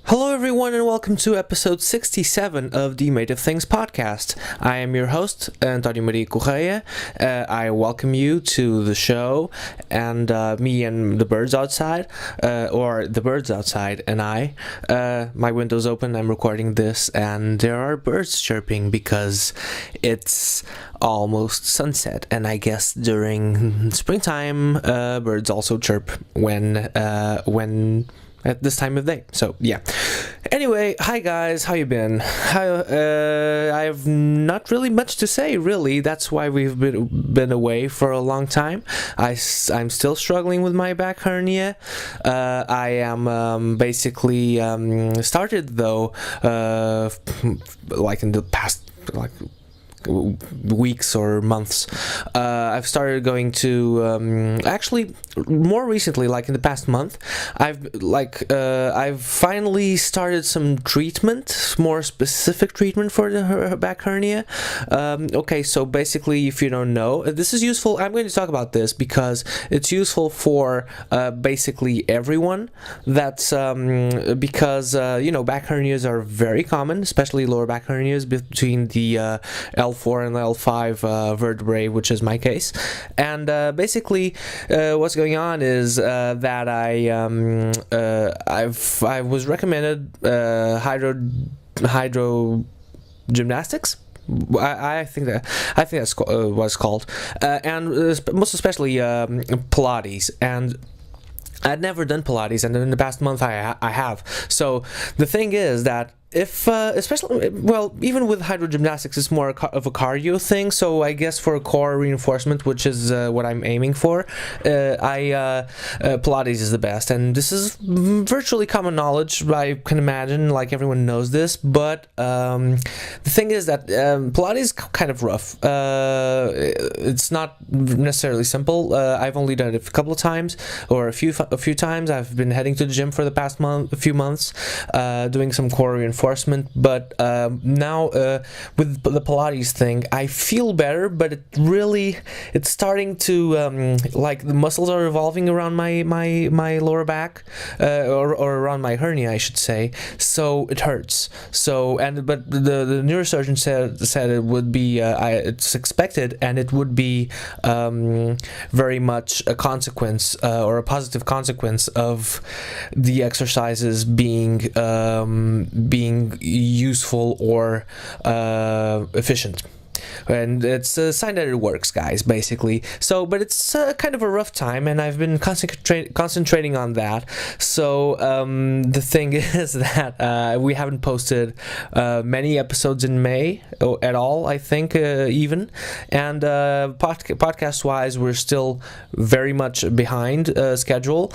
Hello everyone and welcome to episode 67 of the Made of Things podcast. I am your host, Antonio Maria Correia. I welcome you to the show, and me and the birds outside, or the birds outside and I. My window's open, I'm recording this, and there are birds chirping because it's almost sunset, and I guess during springtime, birds also chirp when at this time of day. So yeah. Anyway, hi guys, how you been? I have not really much to say, really. That's why we've been away for a long time. I'm still struggling with my back hernia. I am basically started though, like in the past weeks or months. I've started going to actually more recently, like in the past month, I've finally started some treatment, more specific treatment for the back hernia. Okay, so basically, if you don't know, this is useful. I'm going to talk about this because it's useful for basically everyone. That's because back hernias are very common, especially lower back hernias between the L4 and L5 vertebrae, which is my case. And basically, what's going on is that I was recommended hydro gymnastics. I think that's what it's called, and most especially Pilates. And I'd never done Pilates, and in the past month I have. So the thing is that if especially, well, even with hydrogymnastics, it's more of a cardio thing. So I guess for core reinforcement, which is what I'm aiming for, Pilates is the best, and this is virtually common knowledge. I can imagine, like, everyone knows this. But the thing is that Pilates is kind of rough. It's not necessarily simple. I've only done it a couple of times, or a few times. I've been heading to the gym for the past few months, doing some core reinforcement. But now with the Pilates thing, I feel better, but it's starting to like the muscles are evolving around my lower back, or around my hernia, I should say. So it hurts. But the neurosurgeon said it would be it's expected, and it would be very much a consequence, or a positive consequence of the exercises being useful or efficient. And it's a sign that it works, guys, basically. So, but it's kind of a rough time, and I've been concentrating on that. So the thing is that we haven't posted many episodes in May at all, I think, even. And podcast-wise, we're still very much behind schedule.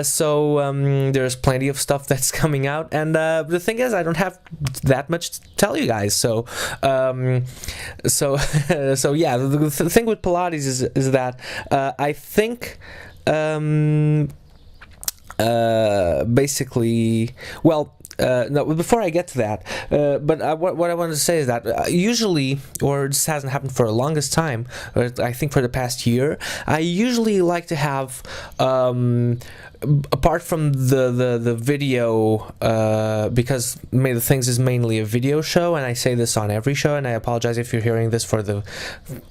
So there's plenty of stuff that's coming out. And the thing is, I don't have that much to tell you guys. So yeah, the thing with Pilates is that I think basically, well, no, before I get to that, but what I wanted to say is that usually, or this hasn't happened for the longest time, or I think for the past year, I usually like to have, apart from the video, because Made of Things is mainly a video show, and I say this on every show, and I apologize if you're hearing this for the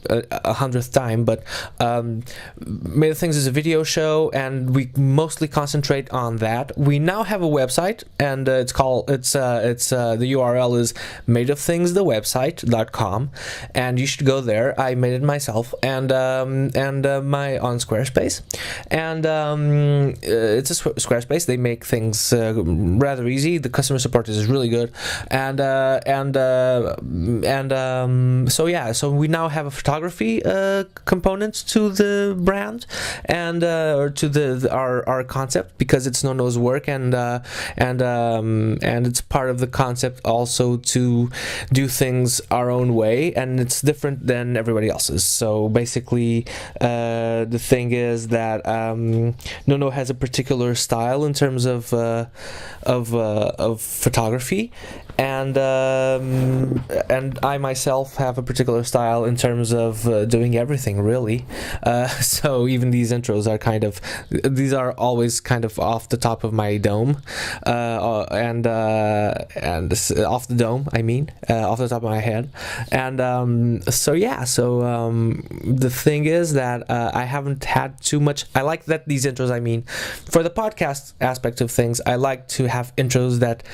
100th time, but Made of Things is a video show, and we mostly concentrate on that. We now have a website, and the URL is madeofthingsthewebsite.com, and you should go there. I made it myself, and my on Squarespace, and it's a Squarespace. They make things rather easy. The customer support is really good, and so yeah. So we now have a photography component to the brand, and or to our concept, because it's Nônô's work, and it's part of the concept also to do things our own way, and it's different than everybody else's. So basically, the thing is that Nônô has a particular style in terms of photography, and I myself have a particular style in terms of doing everything, really. So even these intros are these are always kind of off the top of my dome, and off the dome, I mean, off the top of my head. And the thing is that I haven't had too much. I like that these intros, I mean, for the podcast aspect of things, I like to have intros that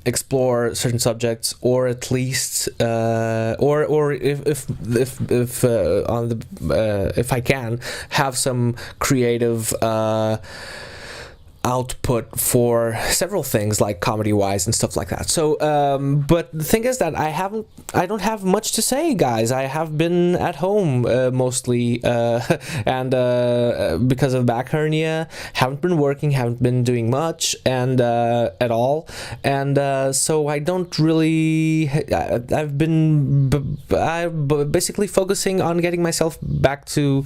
explore certain subjects, or at least or if I can have some creative output for several things, like comedy wise and stuff like that. So but the thing is that I don't have much to say, guys. I have been at home mostly, and because of back hernia, haven't been working, haven't been doing much, and at all, and so I don't really. I've been basically focusing on getting myself back to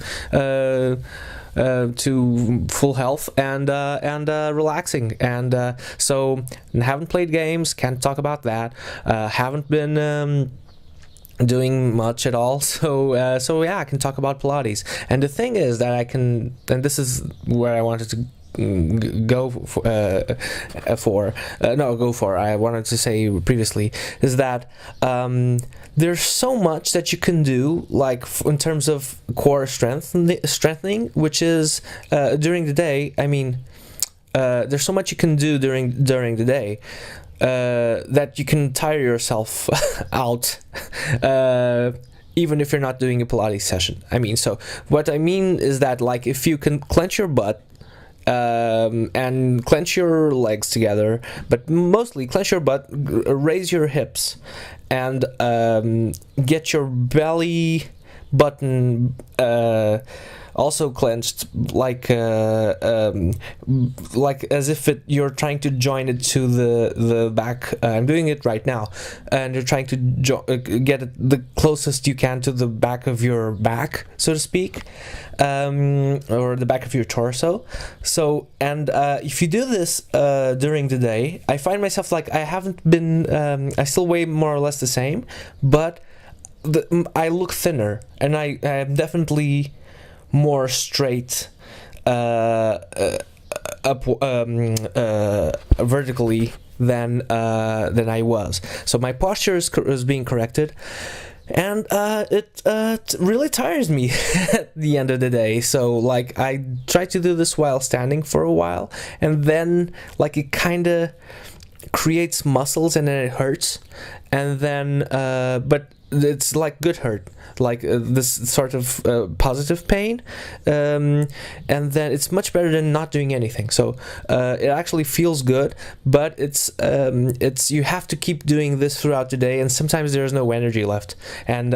full health and relaxing, and so haven't played games, can't talk about that, haven't been doing much at all, so yeah, I can talk about Pilates. And the thing is that I can, and this is where I wanted to go for I wanted to say previously, is that there's so much that you can do, like in terms of core strengthening, which is during the day. I mean, there's so much you can do during the day that you can tire yourself out, even if you're not doing a Pilates session. I mean, so what I mean is that, like, if you can clench your butt, and clench your legs together, but mostly clench your butt, raise your hips, and get your belly button also clenched, like as if you're trying to join it to the back. I'm doing it right now, and you're trying to get it the closest you can to the back of your back, so to speak, or the back of your torso. So, and if you do this during the day, I find myself, like, I haven't been, I still weigh more or less the same, but I look thinner, and I am definitely more straight up vertically than I was. So my posture is being corrected, and it really tires me at the end of the day. So, like, I try to do this while standing for a while, and then, like, it kind of creates muscles, and then it hurts, and then but it's like good hurt, like this sort of positive pain, and then it's much better than not doing anything. So it actually feels good, but it's you have to keep doing this throughout the day, and sometimes there's no energy left, and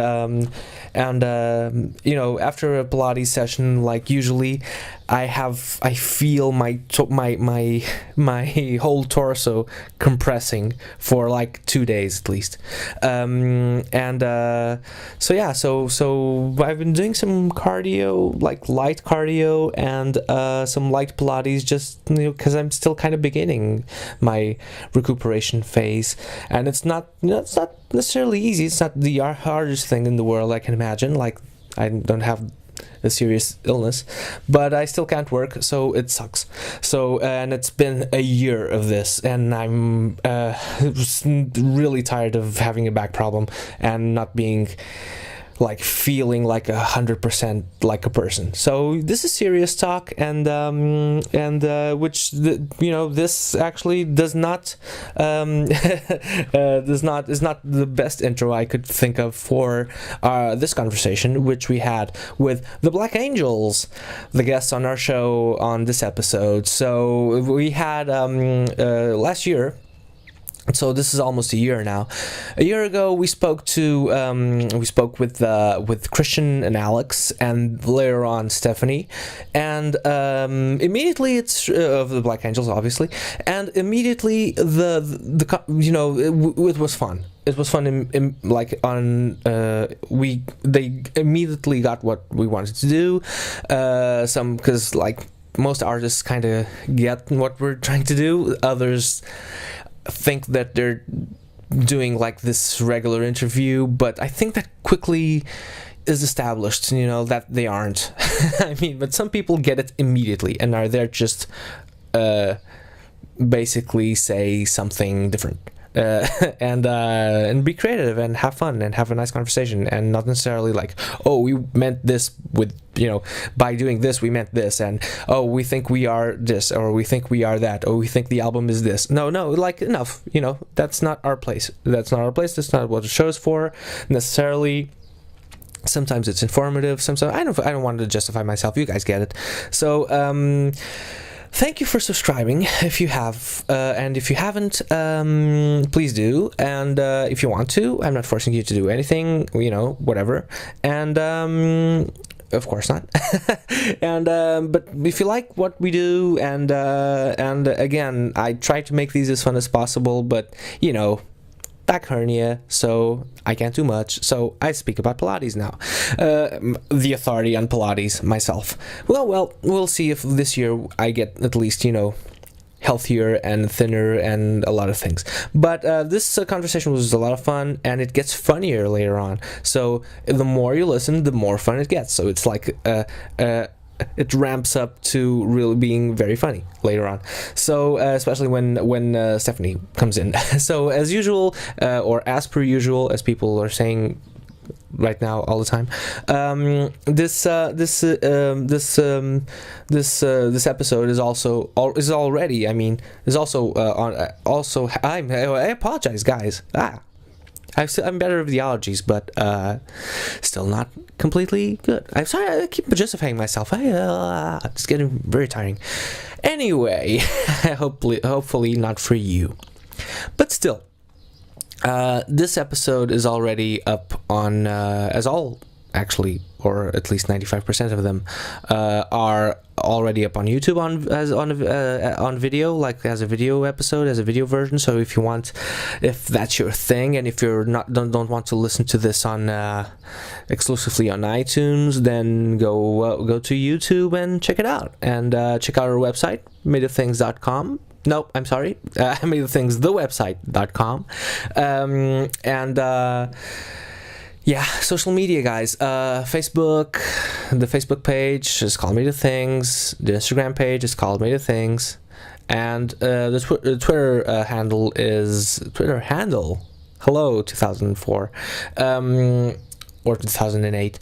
you know, after a Pilates session, like, usually I feel my whole torso compressing for like 2 days at least, so yeah, so I've been doing some cardio, like light cardio, and some light Pilates, just, you know, because I'm still kind of beginning my recuperation phase, and it's not necessarily easy. It's not the hardest thing in the world, I can imagine. Like, I don't have a serious illness, but I still can't work, so it sucks. So, and it's been a year of this, and I'm really tired of having a back problem and not being, like, feeling like 100% like a person. So this is serious talk, and which you know, this actually is not the best intro I could think of for this conversation, which we had with the Black Angels, the guests on our show on this episode. So we had last year. So this is almost a year now. A year ago, we spoke with Christian and Alex, and later on Stephanie, and immediately it's of the Black Angels, obviously, and immediately the you know, it was fun. It was fun in like on they immediately got what we wanted to do. Because, like, most artists kind of get what we're trying to do. Others think that they're doing like this regular interview, but I think that quickly is established, that they aren't. I mean, but some people get it immediately and are there just basically say something different. And be creative and have fun and have a nice conversation, and not necessarily like, oh, we meant this with, by doing this we meant this, and oh, we think we are this, or we think we are that, or we think the album is this. No, like, enough. That's not our place. That's not what the show is for necessarily. Sometimes it's informative. Sometimes I don't want to justify myself. You guys get it. So thank you for subscribing if you have, and if you haven't, please do. And if you want to, I'm not forcing you to do anything, whatever. And of course not. And but if you like what we do, and again, I try to make these as fun as possible, but back hernia, so I can't do much, so I speak about Pilates now. The authority on Pilates myself. Well, we'll see if this year I get at least, healthier and thinner and a lot of things. But this conversation was a lot of fun, and it gets funnier later on. So the more you listen, the more fun it gets. So it's like it ramps up to really being very funny later on. So especially when Stephanie comes in. So as usual, or as per usual, as people are saying right now all the time, this episode is already. I mean, is also on. Also, I apologize, guys. I'm better with the allergies, but still not completely good. I'm sorry, I keep justifying myself. It's getting very tiring. Anyway, hopefully not for you. But still, this episode is already up on, actually, or at least 95% of them are already up on YouTube on video, like as a video episode, as a video version. So if that's your thing, and if you're don't want to listen to this on exclusively on iTunes, then go to YouTube and check it out, and check out our website, madeofthings.com. Nope, I'm sorry, madeofthings, the website.com. Yeah, social media, guys. Facebook, the Facebook page is called Made of Things. The Instagram page is called Made of Things, and the Twitter handle is Hello 2004, or 2008,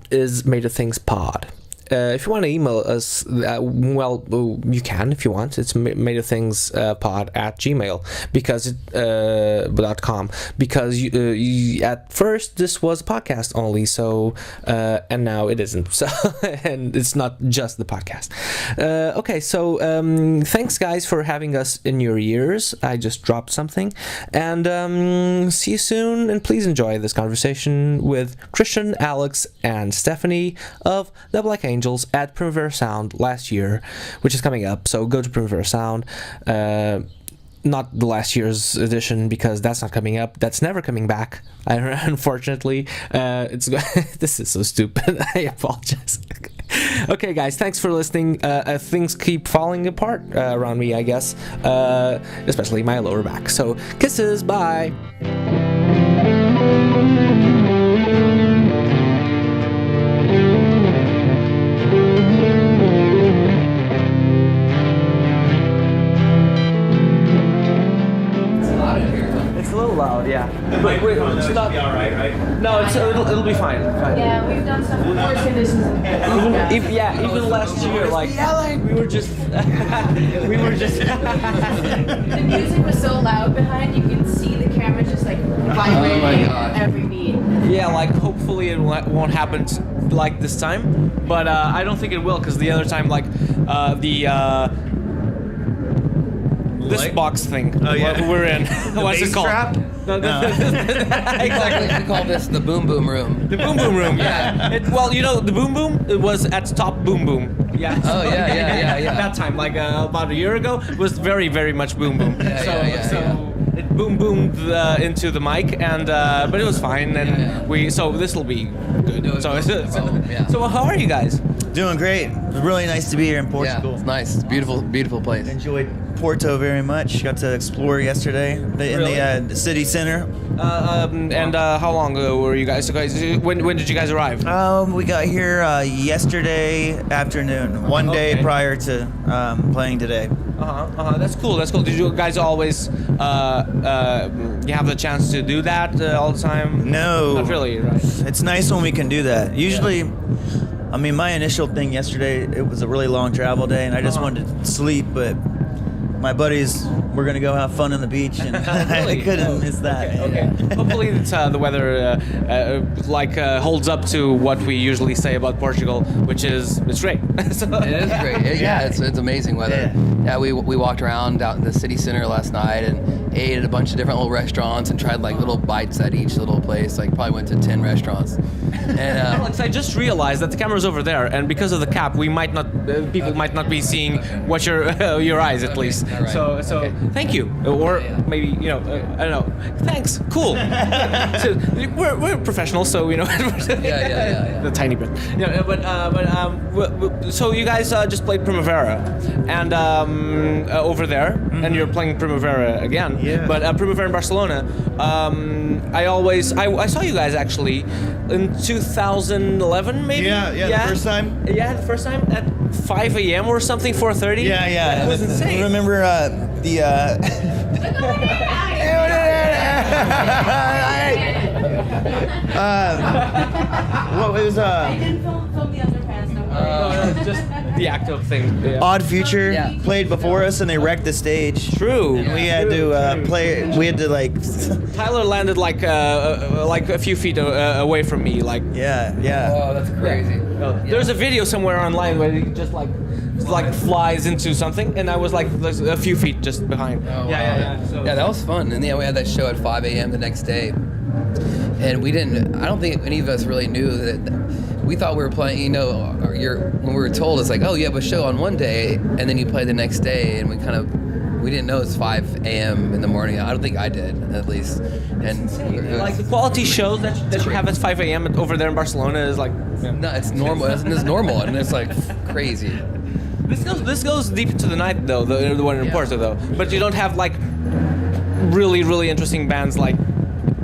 is Made of Things Pod. If you want to email us, you can if you want. It's madeofthingspod@gmail.com, because at first this was a podcast only, so and now it isn't. So and it's not just the podcast. Okay, so thanks guys for having us in your ears. I just dropped something, and see you soon. And please enjoy this conversation with Christian, Alex, and Stephanie of the Black Angels at Primavera Sound last year, which is coming up. So go to Primavera Sound, not the last year's edition, because that's not coming up. That's never coming back, unfortunately. This is so stupid. I apologize. Okay guys, thanks for listening. Things keep falling apart around me, I guess, especially my lower back. So kisses, bye. Loud, yeah. But wait, it's not. Be all right? No, it'll be fine. Yeah, we've done some before conditions. Even last year, like we were just. The music was so loud behind, you could see the camera just like vibrating every beat. Yeah, like hopefully it won't happen like this time, but I don't think it will, because the other time, like this box thing we're in. What's it called? Trap? No. Exactly. We call this the boom boom room. The boom boom room. Yeah. The boom boom. It was at top boom boom. Yeah. Oh yeah. That time, like about a year ago, it was very very much boom boom. It boom boomed into the mic, and but it was fine, and so this will be good. So how are you guys? Doing great. It was really nice to be here in Portugal. Yeah, it's nice. It's a beautiful, beautiful place. Enjoyed Porto very much. Got to explore yesterday in the city center. And how long were you guys? When did you guys arrive? We got here yesterday afternoon, one day prior to playing today. That's cool. Did you guys always you have the chance to do that all the time? No. Not really, right? It's nice when we can do that. Usually, I mean, my initial thing yesterday, it was a really long travel day, and I just wanted to sleep, but my buddies were going to go have fun on the beach, and I couldn't miss that. Okay. Hopefully the weather holds up to what we usually say about Portugal, which is it's great. So, it is great. It's amazing weather. Yeah, we walked around out in the city center last night and ate at a bunch of different little restaurants and tried like little bites at each little place. Like probably went to 10 restaurants. And Alex, I just realized that the camera's over there, and because of the cap, we might not people might not be seeing what your eyes at least. Right. So Okay. thank you, or maybe I don't know. Thanks, cool. So we're professionals, so Yeah. the tiny bit. Yeah, but so you guys just played Primavera, and over there, and you're playing Primavera again. Yeah. But Primavera in Barcelona. I saw you guys actually in 2011, maybe. The first time. Yeah, the first time at 5 a.m. or something, 4:30. Yeah. It was insane. Remember what was I didn't film the underpants, don't worry. No, just the active thing. Yeah. Odd Future Yeah. played before us, and they wrecked the stage. True. And we had to play. We had to like. Tyler landed like a few feet away from me. Like Yeah. oh, that's crazy. there's a video somewhere online where he just like flies into something, and I was like a few feet just behind. Oh, wow. Yeah. So, Yeah, that was fun. And we had that show at 5 a.m. the next day. And I don't think any of us really knew that. We thought we were playing, when we were told, it's like, oh, you have a show on one day, and then you play the next day, and we didn't know it's 5 a.m. in the morning. I don't think I did, at least. And like the quality shows that you have at 5 a.m. over there in Barcelona is like. no, it's normal. It's normal, and it's like crazy. This goes deep into the night though, the one in Porto though. But you don't have like really really interesting bands like.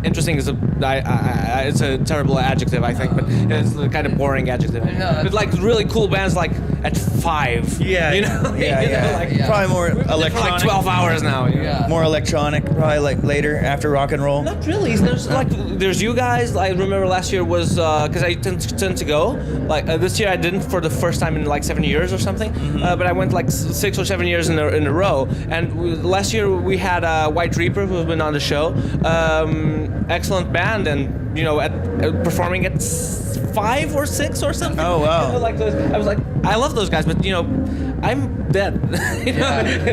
Interesting is it's a terrible adjective, I think, but it's a kind of boring adjective. No, but like really cool bands like at 5. Yeah. Like, Probably more for electronic. like 12 hours now. Yeah. More electronic, probably like later after rock and roll. Not really. There's you guys. I remember last year was because I tend to go. Like this year I didn't for the first time in like 7 years or something. But I went like 6 or 7 years in a row. And last year we had White Reaper who's been on the show. Excellent band, and performing at 5 or 6 or something. Oh, wow. Like those, I was like, I love those guys, but I'm dead.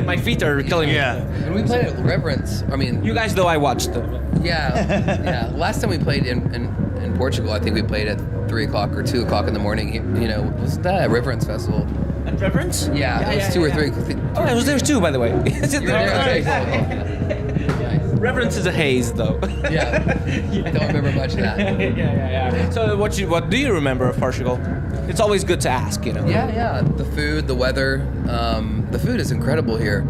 My feet are killing me. Yeah. And we played at Reverence. I mean, You guys, though, I watched them. yeah. Last time we played in Portugal, I think we played at 3 o'clock or 2 o'clock in the morning. Wasn't that a Reverence festival? At Reverence? Yeah, it was 2 or 3. Oh, I was there too, by the way. You were there? Okay, cool. Nice. Reverence is a haze, though. Yeah. I don't remember much of that. Yeah. So what do you remember of Portugal? It's always good to ask, Yeah. The food, the weather. The food is incredible here.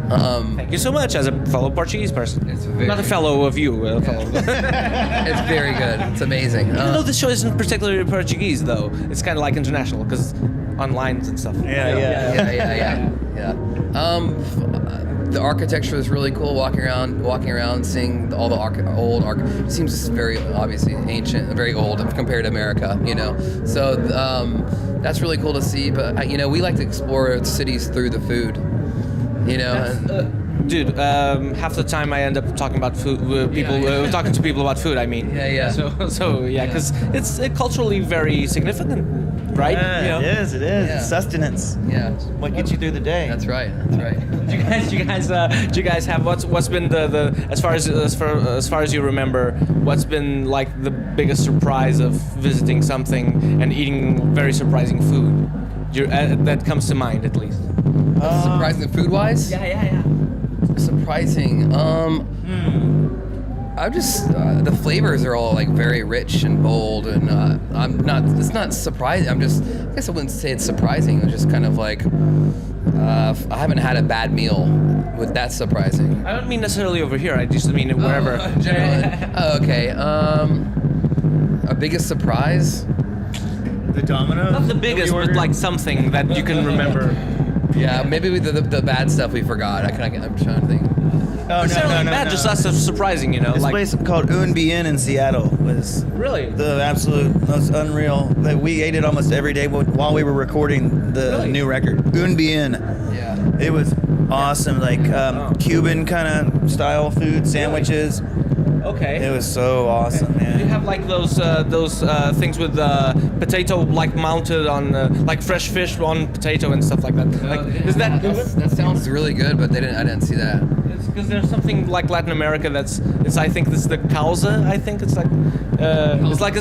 Thank you so much, as a fellow Portuguese person. It's very Not a fellow of you, a fellow. It's very good. It's amazing. Even though this show isn't particularly Portuguese, though, it's kind of like international because on lines and stuff. Yeah. The architecture is really cool. Walking around, seeing all the old art. It seems very obviously ancient, very old compared to America. So that's really cool to see. But we like to explore cities through the food. Dude, half the time I end up talking about food. Talking to people about food. I mean. Yeah. So because it's culturally very significant, right? Yeah, it is. Yeah. It's sustenance. Yeah. What gets you through the day? That's right. Do you guys have what's been the as far as you remember, what's been like the biggest surprise of visiting something and eating very surprising food? That comes to mind at least. Surprising food-wise? Yeah. Surprising. I'm just the flavors are all like very rich and bold, and it's not surprising. I guess I wouldn't say it's surprising. It's just kind of like I haven't had a bad meal with that surprising. I don't mean necessarily over here. I just mean wherever. Generally. Oh, okay. Our biggest surprise. The Domino's? Not the biggest, but like something that you can remember. Yeah, maybe with the bad stuff we forgot. I'm trying to think. Oh, no. Just us surprising, you know. This like place called Un Bien in Seattle was really the absolute most unreal. Like, we ate it almost every day while we were recording the new record. Un Bien. Yeah. It was awesome. Like Cuban kind of style food, sandwiches. okay. It was so awesome, man. You have like those things with potato like mounted on like fresh fish on potato and stuff like that. Like, is that that sounds really good, but I didn't see that. because there's something like Latin America it's I think this is the causa. I think it's like it's like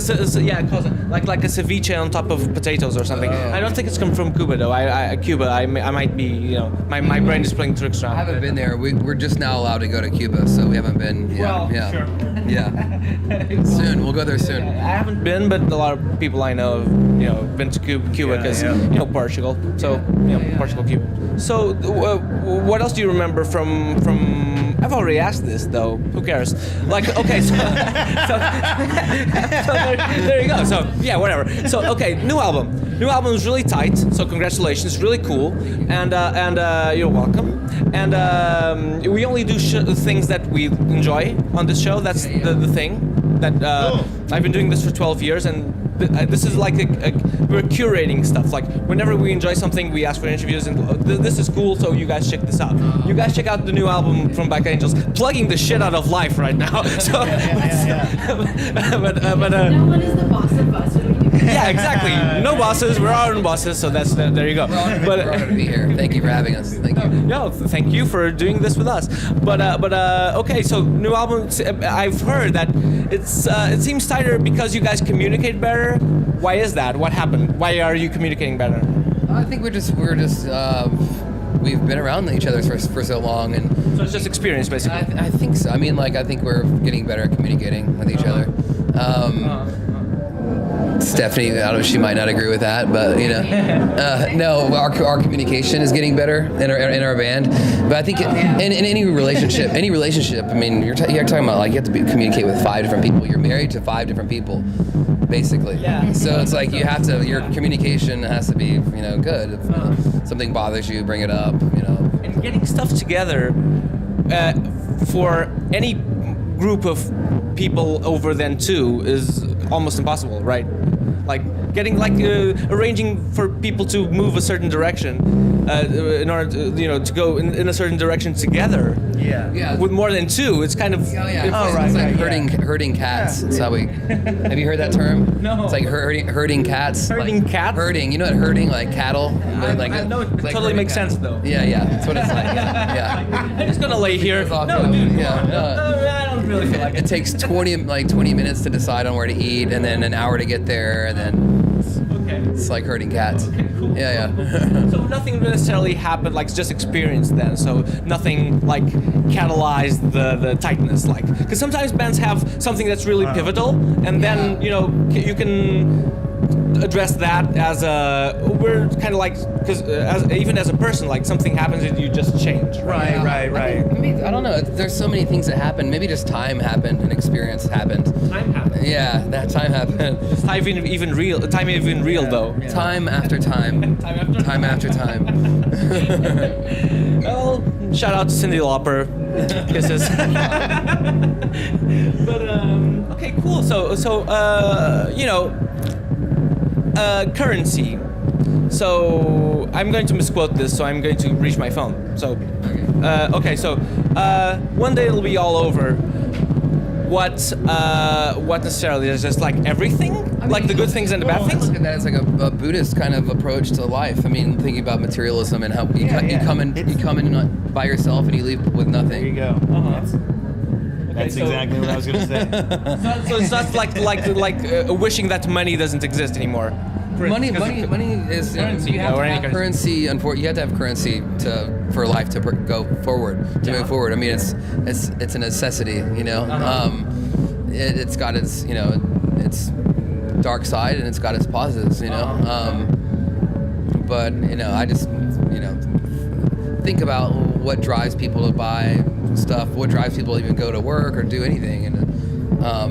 causa, like a ceviche on top of potatoes or something. I don't think it's come from Cuba though. Cuba. I might be, you know, my brain is playing tricks around. I haven't been there. We're just now allowed to go to Cuba, so we haven't been. Yeah, Well, yeah, sure. yeah. Soon we'll go there soon. I haven't been, but a lot of people I know have, you know, been to Cuba because you know, Portugal. So Portugal, Cuba. So what else do you remember from? I've already asked this though. Who cares? Like, okay, so there you go. So yeah, whatever. So okay, new album. New album is really tight. So congratulations, really cool, and you're welcome. And we only do things that we enjoy on this show. That's the thing. That I've been doing this for 12 years, and this is like we're curating stuff. Like whenever we enjoy something, we ask for interviews, and this is cool. So you guys check this out. You guys check out the new album from Back Angels. Plugging the shit out of life right now. So, but No one is the boss of us. What do we do? yeah, exactly. No bosses. We're our own bosses. So that's there you go. We're honored to be here. Thank you for having us. Thank you. No, thank you for doing this with us. But okay, so new album. I've heard that it seems tighter because you guys communicate better. Why is that? What happened? Why are you communicating better? I think we're just we've been around each other for so long, and So it's just experience, basically. I think so. I mean, like, I think we're getting better at communicating with each other. Stephanie, I don't know, she might not agree with that, but you know, no, our communication is getting better in our band. But I think in any relationship, I mean, you're talking about like you have to communicate with 5 different people. You're married to 5 different people, basically. Yeah. So it's like you have to, your communication has to be, you know, good. If something bothers you, bring it up. You know. And getting stuff together for any group of people over than 2 is almost impossible, right? Like getting arranging for people to move a certain direction in order to, you know, to go in a certain direction together. Yeah. With more than 2, it's kind of It's like herding cats. That's how we. Have you heard that term? No. It's like herding cats. Herding like, cats? Herding. You know what herding, like cattle? Like I know it it's like totally herding makes cattle. sense though. Yeah. That's what it's like. Yeah. I'm just gonna lay here. It's off, No, yeah. dude. Yeah, no. I don't really feel like It takes 20 minutes to decide on where to eat, and then an hour to get there, and then Okay. it's like herding cats. Okay, cool. Yeah. So nothing necessarily happened, like just experience then. So nothing like catalyzed the tightness, like because sometimes bands have something that's really pivotal, and then you know you can address that as we're kind of like because even as a person, like something happens and you just change. Right. Maybe, I don't know. There's so many things that happen. Maybe just time happened and experience happened. Time happens. Yeah, that time happened. Is time even real? Time even real though. Yeah. Time after time. Time after time. Well, shout out to Cyndi Lauper. Kisses. But okay, cool. So you know, currency. So I'm going to misquote this, so I'm going to reach my phone. So okay. So one day it'll be all over. What necessarily is just like everything, like the good things and the bad I things. look at that as like a Buddhist kind of approach to life. I mean, thinking about materialism and how you come in not by yourself and you leave with nothing. There you go. That's exactly what I was gonna say. So it's not like wishing that money doesn't exist anymore. Money is Currency, you have or to any have currency. You have to have currency for life to go forward, move forward. I mean, it's a necessity, you know. It's got its its dark side and it's got its positives, you know. But I just think about what drives people to buy stuff, what drives people to even go to work or do anything, and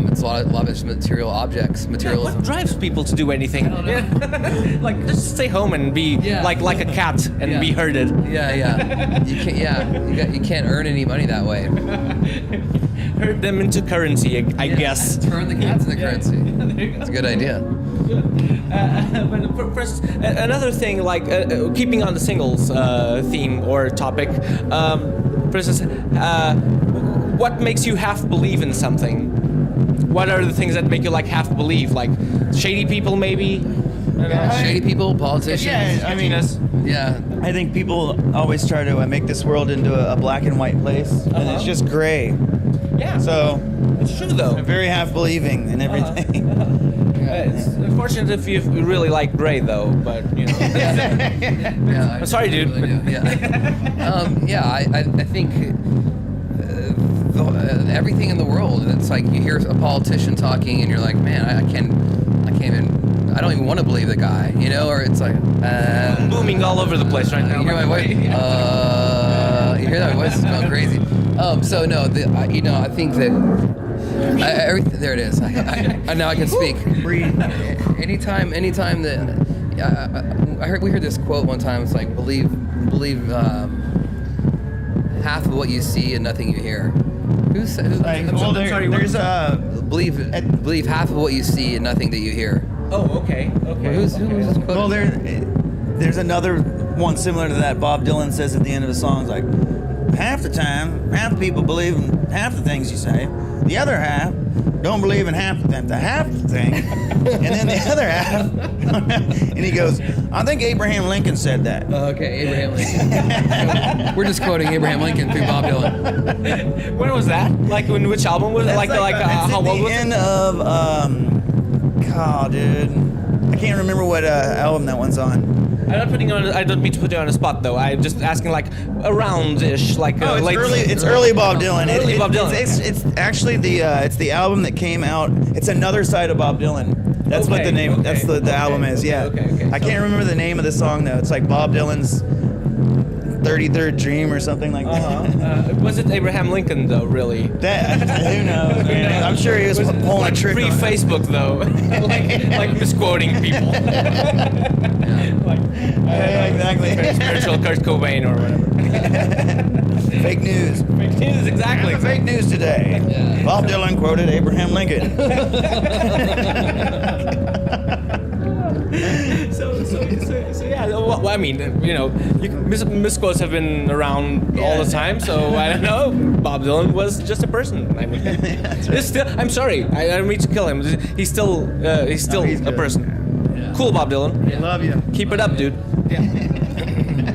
it's a lot of it's material objects, materialism. What drives people to do anything? Like just stay home and be like a cat and be herded. You can't earn any money that way. Herd them into currency, I guess. Turn the cats into currency. It's a good idea. But first, another thing, like keeping on the singles theme or topic. For instance, what makes you half believe in something? What are the things that make you like half believe? Like shady people, maybe? Shady people, politicians. Yeah, I mean, I think people always try to make this world into a black and white place, and it's just gray. Yeah. So it's true though. I'm very half believing in everything. It's unfortunate if you really like gray though, but I'm sorry, dude. I think everything in the world. It's like you hear a politician talking, and you're like, man, I don't even want to believe the guy, or it's like booming all over the place right now. You hear my voice? You hear that voice? It's going crazy. So no, I think that there it is. Now I can speak. Anytime that we heard this quote one time. It's like believe half of what you see and nothing you hear. Who said? There's believe half of what you see and nothing that you hear. Oh, okay. Who was this quote? Well, there's another one similar to that. Bob Dylan says at the end of the song, like, half the time, half the people believe in half the things you say. The other half don't believe in half the thing. And then the other half, and he goes, I think Abraham Lincoln said that. Okay, Abraham Lincoln. We're just quoting Abraham Lincoln through Bob Dylan. When was that? Like, which album was it? How old was it? End of, God, dude. I can't remember what album that one's on. I don't mean to put you on the spot though. I'm just asking like around-ish, like it's late. It's early Bob Dylan. Bob Dylan. It's actually it's the album that came out. It's Another Side of Bob Dylan. That's what the name. That's the album is. Yeah. Okay. I can't remember the name of the song though. It's like Bob Dylan's 33rd Dream or something like that. Was it Abraham Lincoln though? Really? Who knows? I'm sure he was pulling a trick. Pre-Facebook though, like misquoting people. Exactly. Spiritual Kurt Cobain or whatever. Fake news. Fake news, exactly. Fake news today. Yeah. Bob Dylan quoted Abraham Lincoln. So yeah. Well, I mean, misquotes have been around all the time. So I don't know. Bob Dylan was just a person. I mean, it's still. I'm sorry. I don't mean to kill him. He's still a person. Yeah. Cool, Bob Dylan. Yeah. Love you. Keep it up, dude. Yeah.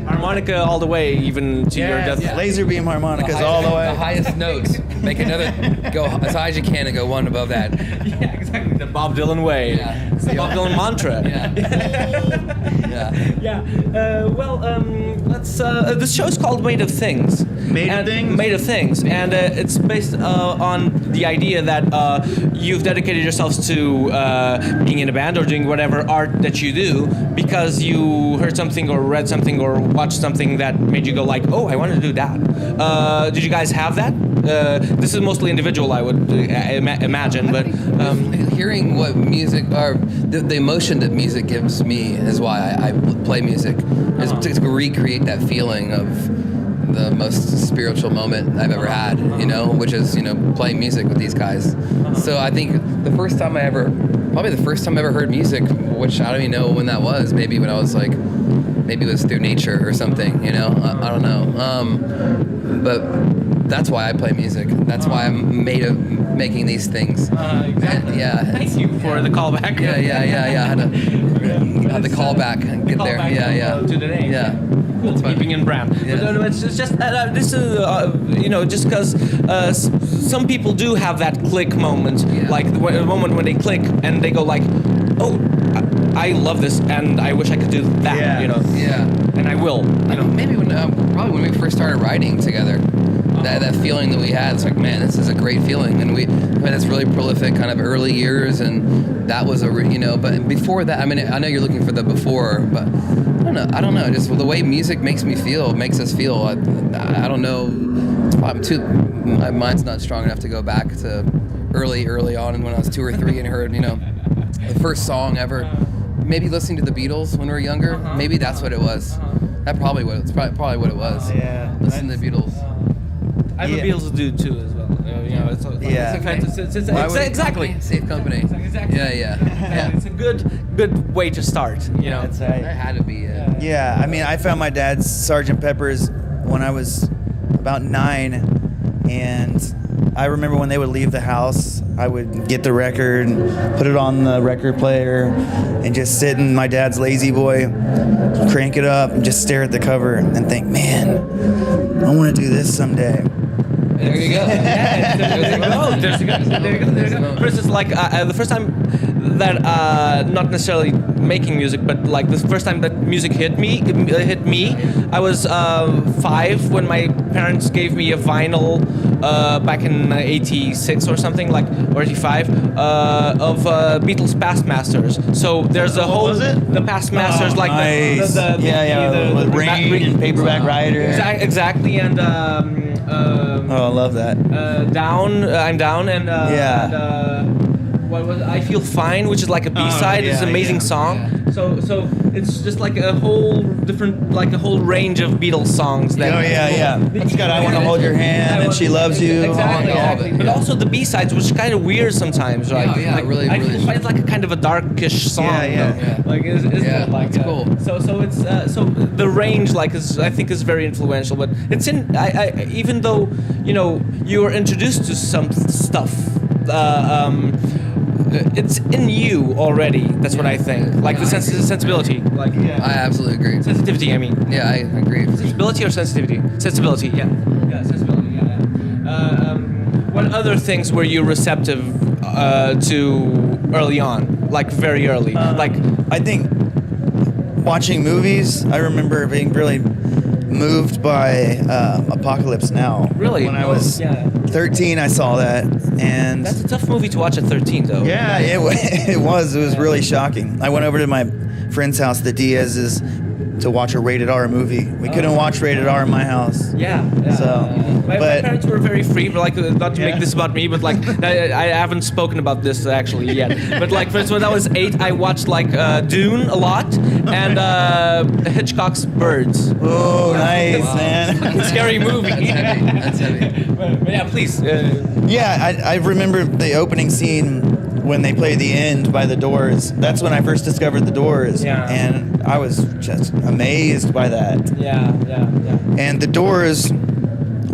Harmonica all the way, even to your death. Yeah. Laser beam harmonicas all the way. The highest notes. Make another. Go as high as you can and go one above that. Yeah, exactly. The Bob Dylan way. Yeah. It's the Bob Dylan mantra. Yeah. Let's. This show is called Made of Things. Made of Things, and it's based on the idea that you've dedicated yourselves to being in a band or doing whatever art that you do because you heard something or read something or watched something that made you go like, oh, I want to do that. Did you guys have that? This is mostly individual, I would imagine, but hearing what music or the emotion that music gives me is why I play music, is to recreate that feeling of the most spiritual moment I've ever had, which is, playing music with these guys. So I think the first time I ever heard music, which I don't even know when that was, maybe when I was like, maybe it was through nature or something, I don't know. But that's why I play music. That's why I'm made of making these things. Exactly. Thank you for the callback. Yeah. I had the callback. Get there. Yeah. To the name. Yeah. Cool. Keeping in brand. Yeah. But it's just this is just because some people do have that click moment, like the moment when they click and they go like, oh, I love this, and I wish I could do that. Yeah. You know. Yeah. And I will. You know. Maybe probably when we first started writing together, that feeling that we had, it's like, man, this is a great feeling. And we had this really prolific kind of early years, and that was but before that, I mean, I know you're looking for the before, but I don't know, just the way music makes us feel, I don't know, my mind's not strong enough to go back to early on, and when I was 2 or 3 and heard, the first song ever, maybe listening to the Beatles when we were younger, maybe that's what it was. That's probably what it was. Yeah. Listening to the Beatles. I'm a Beatles dude too, as well. Exactly. Safe company. Exactly. Yeah. It's a good way to start. You know. That's right. That had to be. Yeah, I mean, I found my dad's Sgt. Pepper's when I was about 9, and I remember when they would leave the house, I would get the record and put it on the record player and just sit in my dad's Lazy Boy, crank it up, and just stare at the cover and think, man, I want to do this someday. There you go. There you go. For instance, like the first time that not necessarily making music, but like the first time that music hit me, I was 5 when my parents gave me a vinyl back in '86 or something, or '85 of Beatles Past Masters. So there's a whole the Past Masters, like nice. the Rain and Paperback Writer. Exactly, and I love that. I'm down, and what was I Feel Fine, which is like a B-side. It's an amazing song. Yeah. So it's just like a whole different, like a whole range of Beatles songs. That It's got I Want to Hold Your Hand and She Loves You. Exactly. But also the B-sides, which is kind of weird sometimes, right? Yeah, really. I Feel Fine is like a kind of a darkish song. Yeah. Like isn't it like it's cool. So it's so the range I think is very influential. But it's in I even though you are introduced to some stuff. It's in you already. That's what I think. Like the sensibility. I absolutely agree. Sensitivity, I mean. Yeah, I agree. Sensibility or sensitivity? Sensibility, yeah. Yeah, sensibility, yeah. What other things were you receptive to early on? Like very early? I think watching movies, I remember being really moved by Apocalypse Now. Really? When I was 13, I saw that, and that's a tough movie to watch at 13, though. yeah, it was really shocking. I went over to my friend's house, the Diaz's, to watch a rated R movie. We couldn't watch rated R in my house. Yeah. So, my parents were very free, but not to make this about me, but I haven't spoken about this actually yet. But for instance, when I was 8, I watched Dune a lot and Hitchcock's Birds. Oh, nice, man. Scary movie. That's heavy. But yeah, please. I remember the opening scene when they play The End by the Doors. That's when I first discovered the Doors. Yeah. And I was just amazed by that. Yeah. And the Doors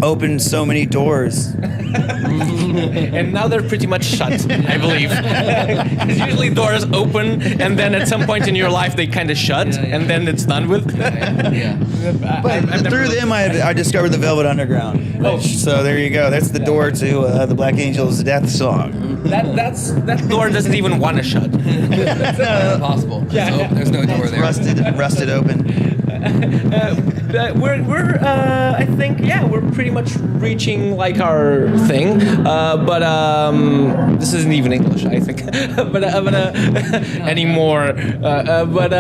opened so many doors. And now they're pretty much shut, I believe. Because usually doors open, and then at some point in your life they kind of shut, and then it's done with. But through them, I discovered the Velvet Underground. So there you go. That's the door to the Black Angels' death song. That door doesn't even want to shut. That's not possible. There's no door there. Rusted open. We're I think we're pretty much reaching our thing, but this isn't even English, I think, but anymore. But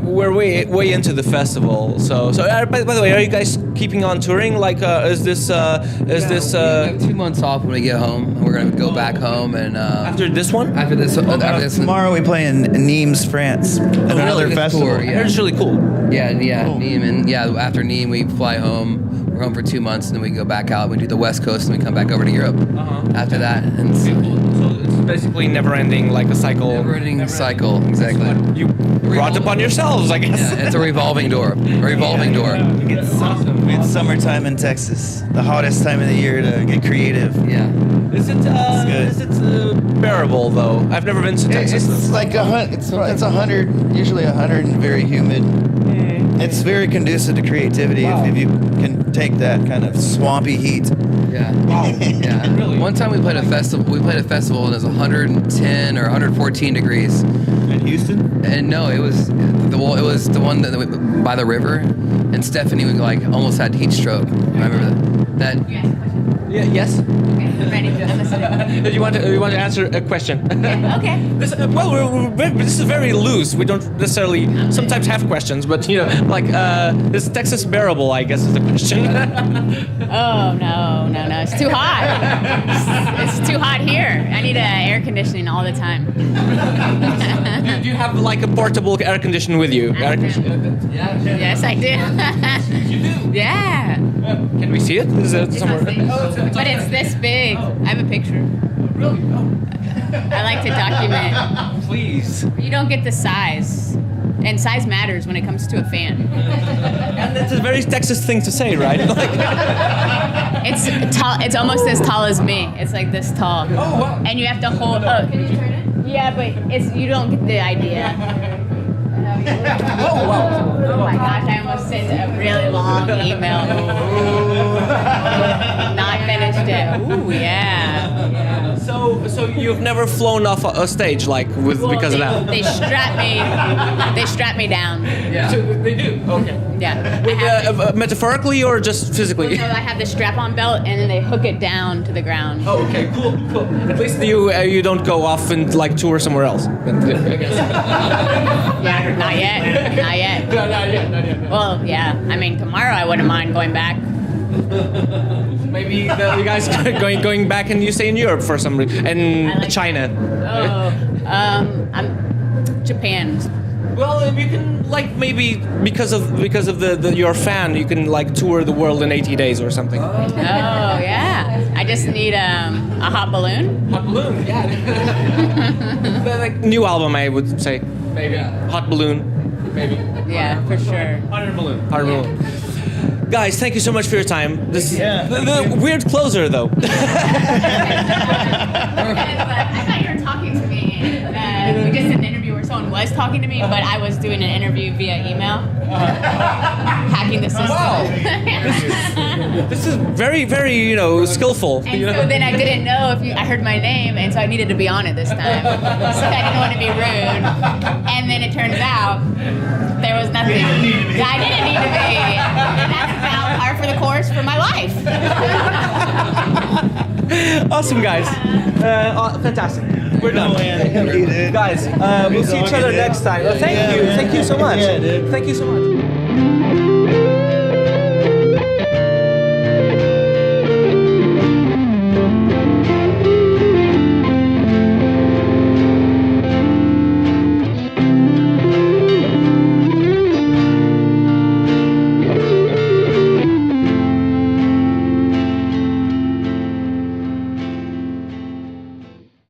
we're way into the festival. So by the way, are you guys keeping on touring? Is this? We have 2 months off when we get home. We're gonna go back home and After this one? After this tomorrow we play in Nîmes, France. Another festival. Tour, yeah. It's really cool. Yeah, Nîmes, and after Nîmes we fly home. We're home for 2 months, and then we go back out. We do the West Coast, and we come back over to Europe after that. And so it's basically never-ending, like a cycle. Never-ending cycle, exactly. You brought upon yourselves, I guess. Yeah, it's a revolving door. It's summertime in Texas, the hottest time of the year to get creative. Yeah. Is it bearable though? I've never been to Texas. It's like it's 100, usually 100, and very humid. It's very conducive to creativity if you can take that kind of swampy heat. Yeah. Yeah. Really? One time we played a festival. We played a festival and it was 110 or 114 degrees. In Houston? And no, it was the one that by the river, and Stephanie almost had heat stroke. I remember that. Yeah, yes. Okay, I'm ready. I'm listening. You want to answer a question? Okay. This is very loose. We don't necessarily sometimes have questions, but is Texas bearable? I guess is the question. Oh no, it's too hot. It's too hot here. I need air conditioning all the time. Do you have a portable air conditioner with you? Air conditioner? Yes, I do. You do? Yeah. Can we see it? Is it somewhere? But it's this big. I have a picture. Really? I like to document. Please. You don't get the size. And size matters when it comes to a fan. And that's a very Texas thing to say, right? It's tall. It's almost as tall as me. It's like this tall. Oh, wow. And you have to hold. Oh, can you turn it? Yeah, but you don't get the idea. Oh, wow. Oh my gosh! I almost sent a really long email. Not finished it. Ooh, yeah. So you've never flown off a stage because of that? They strap me down. Yeah. So they do. Okay. Yeah. Metaphorically or just physically? So I have the strap-on belt, and then they hook it down to the ground. Oh, okay, cool. At least you don't go off and tour somewhere else. I guess. Yeah, not yet. Not yet. No, not yet. Well, yeah. I mean, tomorrow I wouldn't mind going back. Maybe you guys going back and you stay in Europe for some reason, and China. Oh, I'm Japan. Well, you can maybe because of your fan, you can tour the world in 80 days or something. Oh yeah. I just need a hot balloon. Hot balloon, yeah. New album, I would say. Maybe. Hot balloon, maybe. Yeah, for sure. Hot air balloon. Hot air balloon. Guys, thank you so much for your time. This the weird closer though. But I thought you were talking to me. We just did an interview where someone was talking to me, but I was doing an interview via email. Hacking the system. Wow. This is very, very, skillful. And so then I didn't know if I heard my name, and so I needed to be on it this time. So I didn't want to be rude. And then it turns out there was nothing. I didn't need to be. And that's now par for the course for my life. Awesome, guys. Fantastic. We're done. Guys, we'll see each other next time. Thank you. Thank you so much. Thank you so much.